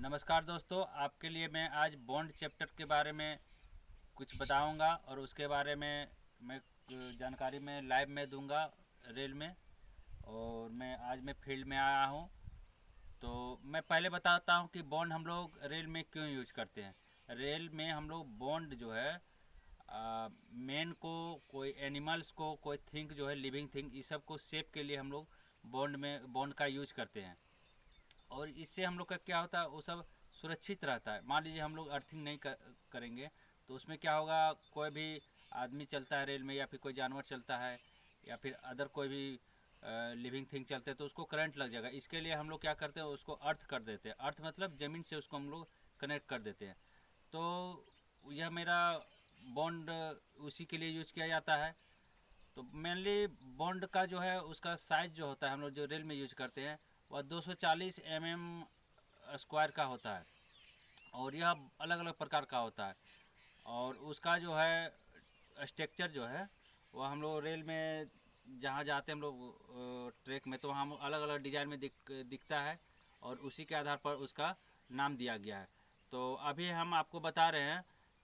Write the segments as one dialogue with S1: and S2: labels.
S1: नमस्कार दोस्तों, आपके लिए मैं आज बॉन्ड चैप्टर के बारे में कुछ बताऊंगा और उसके बारे में मैं जानकारी में लाइव में दूंगा रेल में। और मैं फील्ड में आया हूं। तो मैं पहले बताता हूं कि बॉन्ड हम लोग रेल में क्यों यूज करते हैं। रेल में हम लोग बॉन्ड जो है मेन को, कोई एनिमल्स को, कोई थिंग जो है लिविंग थिंग, इस सब को सेफ के लिए हम लोग बॉन्ड का यूज करते हैं। और इससे हम लोग का क्या होता है, वो सब सुरक्षित रहता है। मान लीजिए हम लोग अर्थिंग नहीं करेंगे तो उसमें क्या होगा, कोई भी आदमी चलता है रेल में या फिर कोई जानवर चलता है या फिर अदर कोई भी लिविंग थिंग चलते हैं तो उसको करंट लग जाएगा। इसके लिए हम लोग क्या करते हैं, उसको अर्थ कर देते हैं। अर्थ मतलब ज़मीन से उसको हम लोग कनेक्ट कर देते हैं। तो यह मेरा बॉन्ड उसी के लिए यूज किया जाता है। तो मेनली बॉन्ड का जो है उसका साइज़ जो होता है, हम लोग जो रेल में यूज करते हैं वह 240 स्क्वायर का होता है। और यह अलग अलग प्रकार का होता है। और उसका जो है स्ट्रक्चर जो है वह हम लोग रेल में जहाँ जाते हैं हम लोग ट्रैक में, तो हम अलग अलग डिज़ाइन में दिखता है और उसी के आधार पर उसका नाम दिया गया है। तो अभी हम आपको बता रहे हैं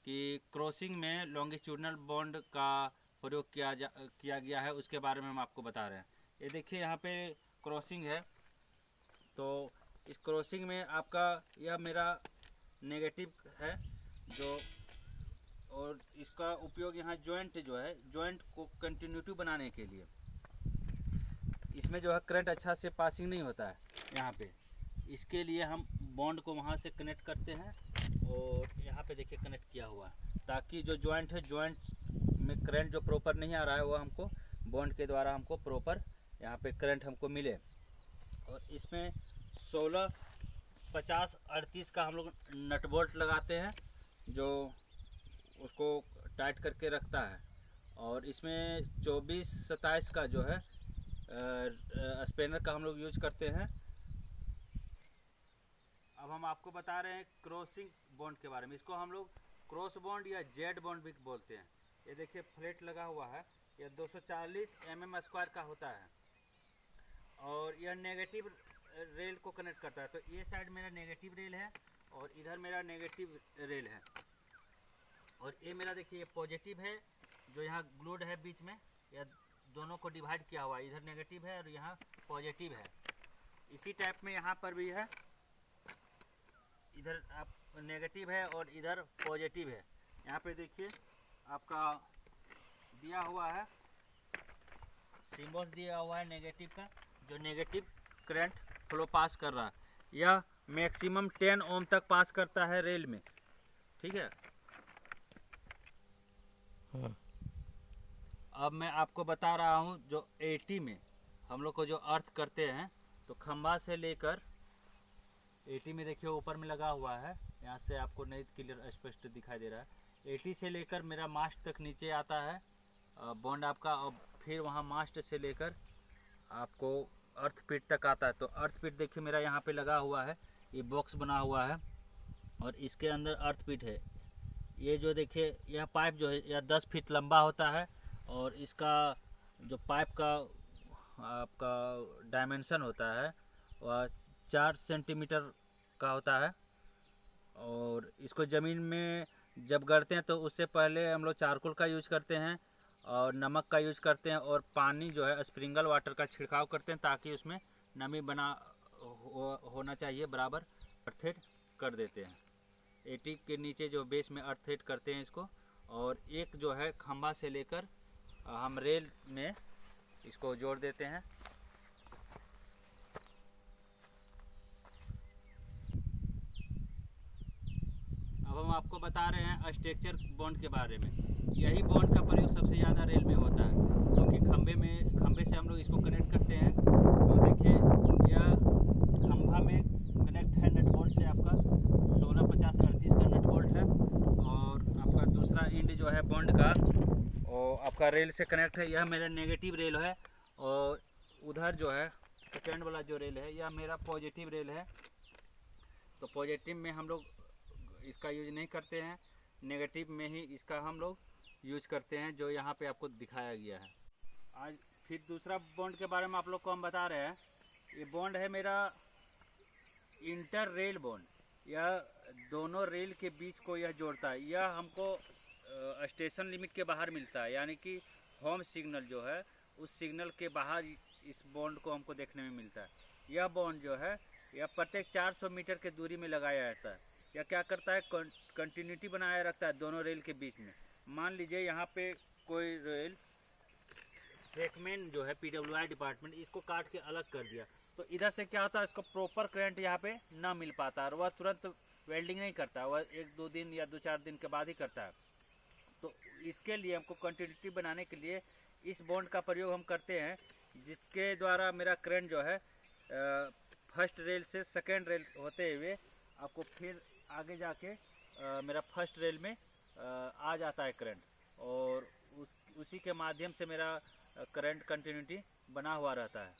S1: कि क्रॉसिंग में लॉन्गिट्यूडनल बॉन्ड का प्रयोग किया गया है, उसके बारे में हम आपको बता रहे हैं। ये देखिए यहाँ पे क्रॉसिंग है। तो इस क्रॉसिंग में आपका यह मेरा नेगेटिव है जो, और इसका उपयोग यहाँ जॉइंट जो है, जॉइंट को कंटिन्यूटी बनाने के लिए। इसमें जो है करंट अच्छा से पासिंग नहीं होता है यहाँ पे, इसके लिए हम बॉन्ड को वहाँ से कनेक्ट करते हैं। और यहाँ पे देखिए कनेक्ट किया हुआ है ताकि जो जॉइंट है, जॉइंट में करंट जो प्रॉपर नहीं आ रहा है वो हमको बॉन्ड के द्वारा हमको प्रॉपर यहाँ पे करंट हमको मिले। और इसमें 16, 50, 38 का हम लोग नट बोल्ट लगाते हैं जो उसको टाइट करके रखता है। और इसमें 24, 27 का जो है स्पेनर का हम लोग यूज करते हैं। अब हम आपको बता रहे हैं क्रॉसिंग बॉन्ड के बारे में। इसको हम लोग क्रॉस बॉन्ड या जेड बॉन्ड भी बोलते हैं। ये देखिए फ्लेट लगा हुआ है, यह 240 स्क्वायर का होता है और यह नेगेटिव रेल को कनेक्ट करता है। तो ये साइड मेरा नेगेटिव रेल है और इधर मेरा नेगेटिव रेल है। और ये मेरा देखिए ये पॉजिटिव है जो यहाँ ग्लूड है बीच में, यह दोनों को डिवाइड किया हुआ है। इधर नेगेटिव है और यहाँ पॉजिटिव है। इसी टाइप में यहाँ पर भी है, इधर आप नेगेटिव है और इधर पॉजिटिव है। यहाँ पे देखिए आपका दिया हुआ है, सिंबल दिया हुआ है नेगेटिव का, जो नेगेटिव करंट फ्लो पास कर रहा है। यह मैक्सिमम 10 ओम तक पास करता है रेल में, ठीक है। अब मैं आपको बता रहा हूँ जो 80 में हम लोग को जो अर्थ करते हैं, तो खंबा से लेकर 80 में देखिए ऊपर में लगा हुआ है, यहाँ से आपको नहीं क्लियर स्पष्ट दिखाई दे रहा है। 80 से लेकर मेरा मास्ट तक नीचे आता है बॉन्ड आपका, और फिर वहाँ मास्ट से लेकर आपको अर्थ पीट तक आता है। तो अर्थ पीट देखिए मेरा यहाँ पे लगा हुआ है, ये बॉक्स बना हुआ है और इसके अंदर अर्थ पीट है। ये जो देखिए यह पाइप जो है यह 10 फीट लंबा होता है और इसका जो पाइप का आपका डायमेंशन होता है वह 4 सेंटीमीटर का होता है। और इसको ज़मीन में जब गाड़ते हैं तो उससे पहले हम लोग चारकोल का यूज करते हैं और नमक का यूज करते हैं और पानी जो है स्प्रिंगल वाटर का छिड़काव करते हैं ताकि उसमें नमी होना चाहिए बराबर। अर्थेट कर देते हैं 80 के नीचे जो बेस में अर्थेट करते हैं इसको। और एक जो है खंभा से लेकर हम रेल में इसको जोड़ देते हैं। अब हम आपको बता रहे हैं स्ट्रक्चर बॉन्ड के बारे में। यही बॉन्ड का प्रयोग सबसे ज़्यादा रेल में होता है क्योंकि खंभे से हम लोग इसको कनेक्ट करते हैं। तो देखिए यह खंभा में कनेक्ट है नट बोल्ट से, आपका 16, 50, 38 का नट बोल्ट है। और आपका दूसरा एंड जो है बॉन्ड का वो आपका रेल से कनेक्ट है, यह मेरा नेगेटिव रेल है। और उधर जो है सेकेंड वाला जो रेल है यह मेरा पॉजिटिव रेल है। तो पॉजिटिव में हम लोग इसका यूज नहीं करते हैं, नेगेटिव में ही इसका हम लोग यूज करते हैं जो यहाँ पे आपको दिखाया गया है। आज फिर दूसरा बॉन्ड के बारे में आप लोग को हम बता रहे हैं। ये बॉन्ड है मेरा इंटर रेल बॉन्ड। यह दोनों रेल के बीच को यह जोड़ता है। यह हमको स्टेशन लिमिट के बाहर मिलता है, यानी कि होम सिग्नल जो है उस सिग्नल के बाहर इस बॉन्ड को हमको देखने में मिलता है। यह बॉन्ड जो है यह प्रत्येक 400 मीटर के दूरी में लगाया जाता है। यह क्या करता है, कंटिन्यूटी बनाए रखता है दोनों रेल के बीच में। मान लीजिए यहाँ पे कोई रेल ट्रैकमैन जो है PWI डिपार्टमेंट इसको काट के अलग कर दिया, तो इधर से क्या होता है, इसको प्रॉपर करंट यहाँ पे ना मिल पाता और वह तुरंत वेल्डिंग नहीं करता, वह 1-2 दिन या 2-4 दिन के बाद ही करता है। तो इसके लिए हमको कंटिन्यूटी बनाने के लिए इस बॉन्ड का प्रयोग हम करते हैं, जिसके द्वारा मेरा करंट जो है फर्स्ट रेल से सेकेंड रेल होते हुए आपको फिर आगे जाके मेरा फर्स्ट रेल में आ जाता है करंट, और उसी के माध्यम से मेरा करंट कंटिन्यूटी बना हुआ रहता है।